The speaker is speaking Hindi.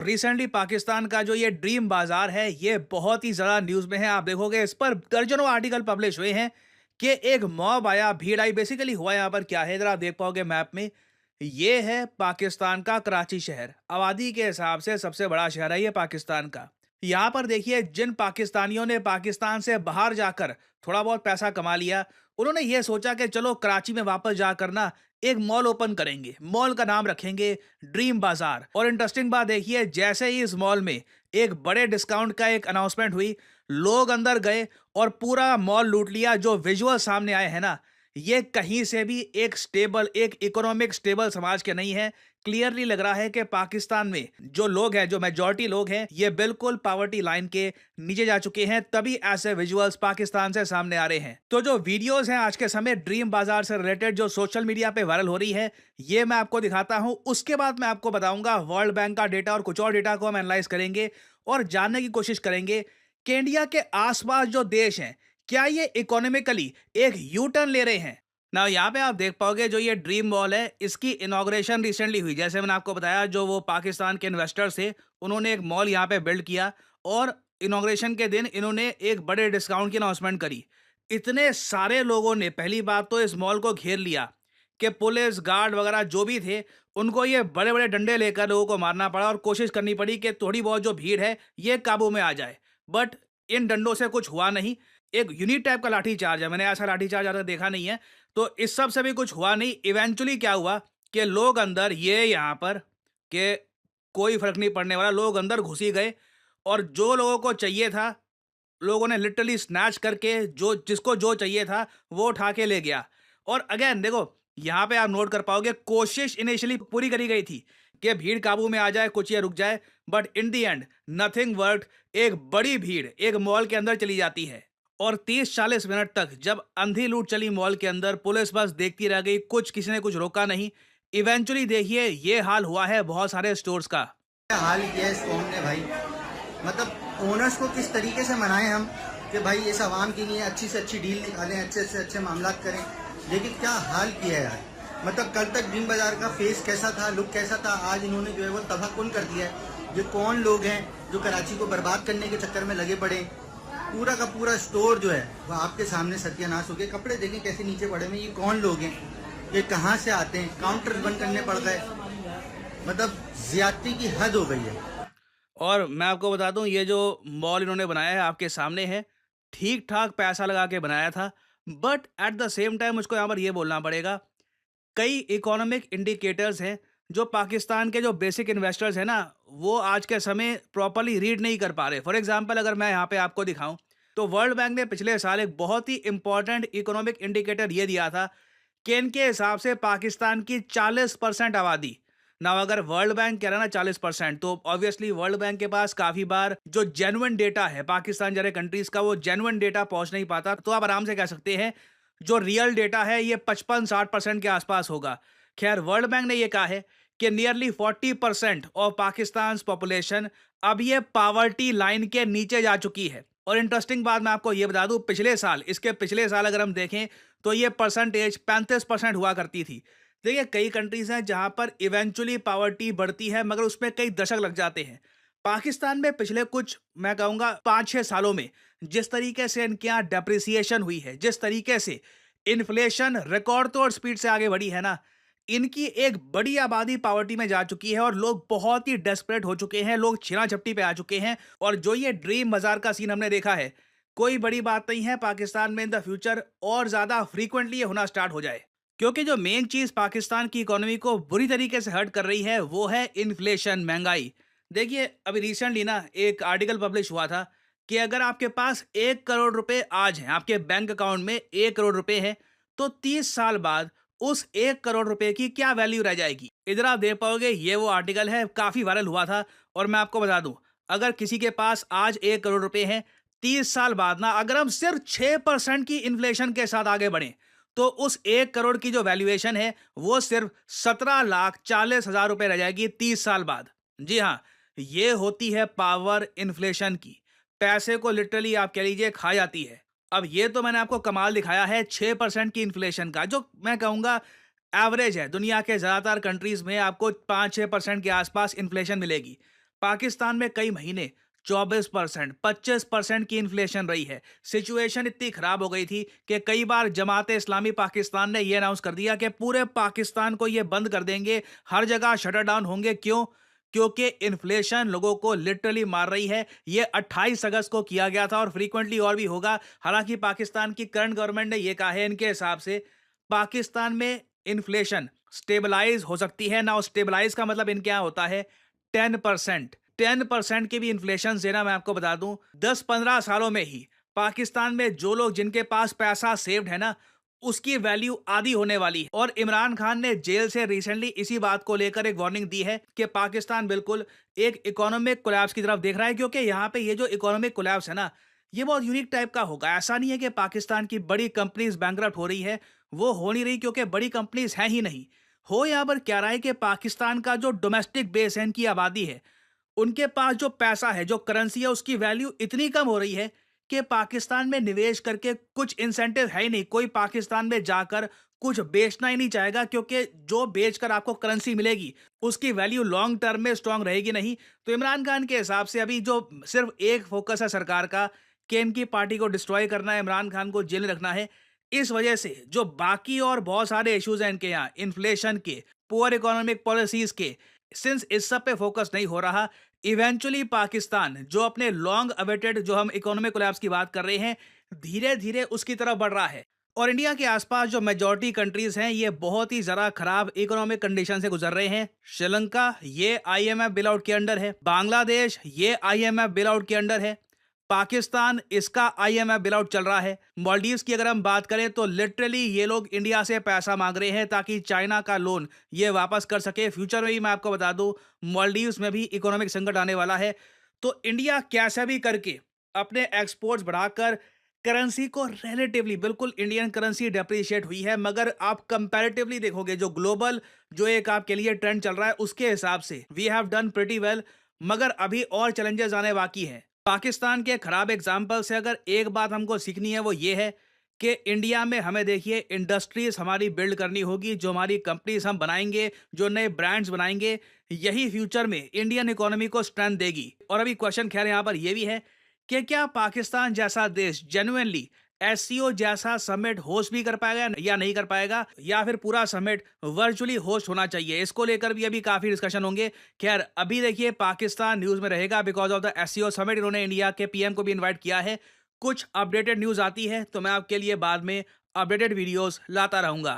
रिसेंटली पाकिस्तान का जो ये ड्रीम बाजार है, ये बहुत ही ज़्यादा न्यूज़ में है। आप देखोगे इस पर दर्जनों आर्टिकल पब्लिश हुए हैं कि एक मॉब आया, भीड़ आई। बेसिकली हुआ यहाँ पर क्या है, इधर आप देख पाओगे मैप में। ये है पाकिस्तान का कराची शहर। आबादी के हिसाब से सबसे बड़ा शहर है ये पाकिस्तान का। यहाँ पर देखिए, जिन पाकिस्तानियों ने पाकिस्तान से बाहर जाकर थोड़ा बहुत पैसा कमा लिया, उन्होंने ये सोचा कि चलो कराची में वापस जाकर ना एक मॉल ओपन करेंगे। मॉल का नाम रखेंगे ड्रीम बाजार। और इंटरेस्टिंग बात देखिए, जैसे ही इस मॉल में एक बड़े डिस्काउंट का एक अनाउंसमेंट हुई, लोग अंदर गए और पूरा मॉल लूट लिया। जो विजुअल सामने आए हैं ना, ये कहीं से भी एक स्टेबल, एक इकोनॉमिक स्टेबल समाज के नहीं है। क्लियरली लग रहा है कि पाकिस्तान में जो लोग हैं, जो मेजॉरिटी लोग हैं, ये बिल्कुल पॉवर्टी लाइन के नीचे जा चुके हैं। तभी ऐसे विजुअल्स पाकिस्तान से सामने आ रहे हैं। तो जो वीडियोस हैं आज के समय ड्रीम बाजार से रिलेटेड, जो सोशल मीडिया पे वायरल हो रही है, ये मैं आपको दिखाता हूं। उसके बाद मैं आपको बताऊंगा वर्ल्ड बैंक का डेटा और कुछ और डेटा को हम एनालाइज करेंगे और जानने की कोशिश करेंगे कि इंडिया के आसपास जो देश हैं, क्या ये इकोनॉमिकली एक यू टर्न ले रहे हैं। ना यहाँ पे आप देख पाओगे, जो ये ड्रीम मॉल है, इसकी इनॉग्रेशन रिसेंटली हुई। जैसे मैंने आपको बताया, जो वो पाकिस्तान के इन्वेस्टर्स थे, उन्होंने एक मॉल यहाँ पे बिल्ड किया और इनॉग्रेशन के दिन इन्होंने एक बड़े डिस्काउंट की अनाउंसमेंट करी। इतने सारे लोगों ने पहली बात तो इस मॉल को घेर लिया कि पुलिस गार्ड वगैरह जो भी थे, उनको ये बड़े बड़े डंडे लेकर लोगों को मारना पड़ा और कोशिश करनी पड़ी कि थोड़ी बहुत जो भीड़ है ये काबू में आ जाए। बट इन डंडों से कुछ हुआ नहीं। एक यूनिक टाइप का लाठी चार्ज है, मैंने ऐसा लाठी चार्ज आज तक देखा नहीं है। तो इस सब से भी कुछ हुआ नहीं। इवेंचुअली क्या हुआ कि लोग अंदर, ये यहाँ पर कि कोई फर्क नहीं पड़ने वाला, लोग अंदर घुस ही गए और जो लोगों को चाहिए था, लोगों ने लिटरली स्नैच करके जो जिसको जो चाहिए था वो उठा के ले गया। और अगेन देखो, यहाँ पे आप नोट कर पाओगे, कोशिश इनिशियली पूरी करी गई थी कि भीड़ काबू में आ जाए, कुछ ये रुक जाए। But in the and nothing work. एक बड़ी भीड़ एक मॉल के अंदर चली जाती है और 30-40 मिनट तक जब अंधी लूट चली मॉल के अंदर, पुलिस बस देखती रह गई, कुछ किसी ने कुछ रोका नहीं। इवेंचुअली देखिए, ये हाल हुआ है बहुत सारे स्टोर्स का। हाल किया है इस कौम ने भाई। मतलब ओनर्स को किस तरीके से मनाएं हम कि भाई इस आवाम के लिए अच्छी से अच्छी डील निकालें, अच्छे से अच्छे मामला करें। लेकिन क्या हाल किया है यार। मतलब कल तक ड्रीम बाजार का फेस कैसा था, लुक कैसा था, आज इन्होंने जो है वो तबाहकुन कर दिया है। ये कौन लोग हैं जो कराची को बर्बाद करने के चक्कर में लगे पड़े। पूरा का पूरा स्टोर जो है वो आपके सामने सत्यानाश हो गए। कपड़े देखें कैसे नीचे पड़े हुए। ये कौन लोग हैं, ये कहाँ से आते हैं। काउंटर बंद करने पड़ गए। मतलब ज्यादती की हद हो गई है। और मैं आपको बता दूं, ये जो मॉल इन्होंने बनाया है आपके सामने है, ठीक ठाक पैसा लगा के बनाया था। But at the same time मुझको यहाँ पर ये बोलना पड़ेगा, कई इकोनॉमिक इंडिकेटर्स हैं जो पाकिस्तान के जो बेसिक इन्वेस्टर्स हैं ना, वो आज के समय प्रॉपरली रीड नहीं कर पा रहे। फॉर एग्जांपल अगर मैं यहाँ पे आपको दिखाऊं, तो वर्ल्ड बैंक ने पिछले साल एक बहुत ही इंपॉर्टेंट इकोनॉमिक इंडिकेटर ये दिया था कि इनके हिसाब से पाकिस्तान की 40% आबादी, ना अगर वर्ल्ड बैंक कह रहा है ना 40%, तो ऑब्वियसली वर्ल्ड बैंक के पास काफी बार जो जेन्युइन डेटा है पाकिस्तान जैसे कंट्रीज का, वो जेन्युइन डेटा पहुंच नहीं पाता। तो आप आराम से कह सकते हैं जो रियल डेटा है ये 55-60% के आसपास होगा। खैर, वर्ल्ड बैंक ने ये कहा है कि नियरली 40% ऑफ पाकिस्तान पॉपुलेशन अब ये पावर्टी लाइन के नीचे जा चुकी है। और इंटरेस्टिंग बात मैं आपको ये बता दूं, पिछले साल, इसके पिछले साल अगर हम देखें तो ये परसेंटेज 35% हुआ करती थी। देखिए, कई कंट्रीज हैं जहां पर इवेंचुअली पावर्टी बढ़ती है, मगर उसमें कई दशक लग जाते हैं। पाकिस्तान में पिछले कुछ, मैं कहूंगा 5-6 सालों में, जिस तरीके से इनके यहाँ डेप्रिसिएशन हुई है, जिस तरीके से इन्फ्लेशन रिकॉर्ड तोड़ स्पीड से आगे बढ़ी है ना, इनकी एक बड़ी आबादी पावर्टी में जा चुकी है और लोग बहुत ही डेस्परेट हो चुके हैं, लोग छीना झपटी पे आ चुके हैं। और जो ये ड्रीम बाजार का सीन हमने देखा है, कोई बड़ी बात नहीं है पाकिस्तान में इन द फ्यूचर और ज्यादा फ्रीक्वेंटली ये होना स्टार्ट हो जाए। क्योंकि जो मेन चीज पाकिस्तान की इकोनॉमी को बुरी तरीके से हर्ट कर रही है वो है इन्फ्लेशन, महंगाई। देखिए, अभी रिसेंटली ना एक आर्टिकल पब्लिश हुआ था कि अगर आपके पास 1 करोड़ रुपए आज हैं, आपके बैंक अकाउंट में 1 करोड़ रुपए है, तो 30 साल बाद उस 1 करोड़ रुपए की क्या वैल्यू रह जाएगी। इधर आप देख पाओगे, ये वो आर्टिकल है, काफी वायरल हुआ था। और मैं आपको बता दूं, अगर किसी के पास आज 1 करोड़ रुपए हैं, 30 साल बाद ना अगर हम सिर्फ 6% की इन्फ्लेशन के साथ आगे बढ़े, तो उस 1 करोड़ की जो वैल्यूएशन है वो सिर्फ 17,40,000 रुपए रह जाएगी 30 साल बाद। जी हाँ, ये होती है पावर इन्फ्लेशन की। पैसे को लिटरली आप कह लीजिए खा जाती है। अब ये तो मैंने आपको कमाल दिखाया है 6% की इन्फ्लेशन का, जो मैं कहूंगा एवरेज है। दुनिया के ज्यादातर कंट्रीज में आपको 5-6% के आसपास इन्फ्लेशन मिलेगी। पाकिस्तान में कई महीने 24%, 25% की इन्फ्लेशन रही है। सिचुएशन इतनी खराब हो गई थी कि कई बार जमात इस्लामी पाकिस्तान ने यह अनाउंस कर दिया कि पूरे पाकिस्तान को ये बंद कर देंगे, हर जगह शटर डाउन होंगे। क्यों? क्योंकि इन्फ्लेशन लोगों को लिटरली मार रही है। ये 28 अगस्त को किया गया था और फ्रीक्वेंटली और भी होगा। हालांकि पाकिस्तान की करंट गवर्नमेंट ने यह कहा है, इनके हिसाब से पाकिस्तान में इन्फ्लेशन स्टेबलाइज हो सकती है। ना स्टेबलाइज का मतलब इनके यहाँ होता है 10%। 10% की भी इन्फ्लेशन देना, मैं आपको बता दूं, 10-15 सालों में ही पाकिस्तान में जो लोग जिनके पास पैसा सेव्ड है ना, उसकी वैल्यू आधी होने वाली है। और इमरान खान ने जेल से रिसेंटली इसी बात को लेकर एक वार्निंग दी है कि पाकिस्तान बिल्कुल एक इकोनॉमिक कोलैप्स की तरफ देख रहा है। क्योंकि यहाँ पे ये जो इकोनॉमिक कोलैप्स है ना, ये बहुत यूनिक टाइप का होगा। ऐसा नहीं है कि पाकिस्तान की बड़ी कंपनीज बैंकरप्ट हो रही है, वो हो नहीं रही क्योंकि बड़ी कंपनीज हैं ही नहीं। हो यहाँ पर क्या रहा है कि पाकिस्तान का जो डोमेस्टिक बेस है, इनकी आबादी है, उनके पास जो पैसा है, जो करेंसी है, उसकी वैल्यू इतनी कम हो रही है कि पाकिस्तान में निवेश करके कुछ इंसेंटिव है ही नहीं। कोई पाकिस्तान में जाकर कुछ बेचना ही नहीं चाहेगा क्योंकि जो बेचकर आपको करेंसी मिलेगी, उसकी वैल्यू लॉन्ग टर्म में स्ट्रांग रहेगी नहीं। तो इमरान खान के हिसाब से अभी जो सिर्फ एक फोकस है सरकार का कि इनकी पार्टी को डिस्ट्रॉय करना है, इमरान खान को जेल में रखना है। इस वजह से जो बाकी और बहुत सारे इश्यूज हैं इनके यहाँ, इन्फ्लेशन के, पुअर इकोनॉमिक पॉलिसीज के, सिंस इस सब पे फोकस नहीं हो रहा, इवेंचुअली पाकिस्तान जो अपने लॉन्ग अवेटेड, जो हम इकोनॉमिक कोलैप्स की बात कर रहे हैं, धीरे धीरे उसकी तरफ बढ़ रहा है। और इंडिया के आसपास जो मेजॉरिटी कंट्रीज हैं, ये बहुत ही जरा खराब इकोनॉमिक कंडीशन से गुजर रहे हैं। श्रीलंका ये आईएमएफ बिल आउट के अंडर है, बांग्लादेश ये आईएमएफ बिल आउट के अंडर है, पाकिस्तान इसका आईएमएफ बिल आउट चल रहा है। मालदीव्स की अगर हम बात करें तो लिटरली ये लोग इंडिया से पैसा मांग रहे हैं ताकि चाइना का लोन ये वापस कर सके। फ्यूचर में भी मैं आपको बता दूं, मालदीव्स में भी इकोनॉमिक संकट आने वाला है। तो इंडिया कैसे भी करके अपने एक्सपोर्ट्स बढ़ाकर करेंसी को, रिलेटिवली बिल्कुल इंडियन करेंसी डेप्रिशिएट हुई है, मगर आप कंपैरेटिवली देखोगे जो ग्लोबल जो एक आपके लिए ट्रेंड चल रहा है, उसके हिसाब से we have done pretty well. मगर अभी और चैलेंजेस आने बाकी हैं। पाकिस्तान के खराब एग्जाम्पल से अगर एक बात हमको सीखनी है, वो ये है कि इंडिया में हमें देखिए इंडस्ट्रीज हमारी बिल्ड करनी होगी। जो हमारी कंपनीज हम बनाएंगे, जो नए ब्रांड्स बनाएंगे, यही फ्यूचर में इंडियन इकोनॉमी को स्ट्रेंथ देगी। और अभी क्वेश्चन खैर यहाँ पर यह भी है कि क्या पाकिस्तान जैसा देश जेन्युइनली एससीओ जैसा समिट होस्ट भी कर पाएगा या नहीं कर पाएगा, या फिर पूरा समिट वर्चुअली होस्ट होना चाहिए। इसको लेकर भी अभी काफी डिस्कशन होंगे। खैर अभी देखिए पाकिस्तान न्यूज में रहेगा because of the SCO summit. इन्होंने इंडिया के पीएम को भी इनवाइट किया है। कुछ अपडेटेड न्यूज आती है तो मैं आपके लिए बाद में अपडेटेड वीडियोस लाता रहूंगा।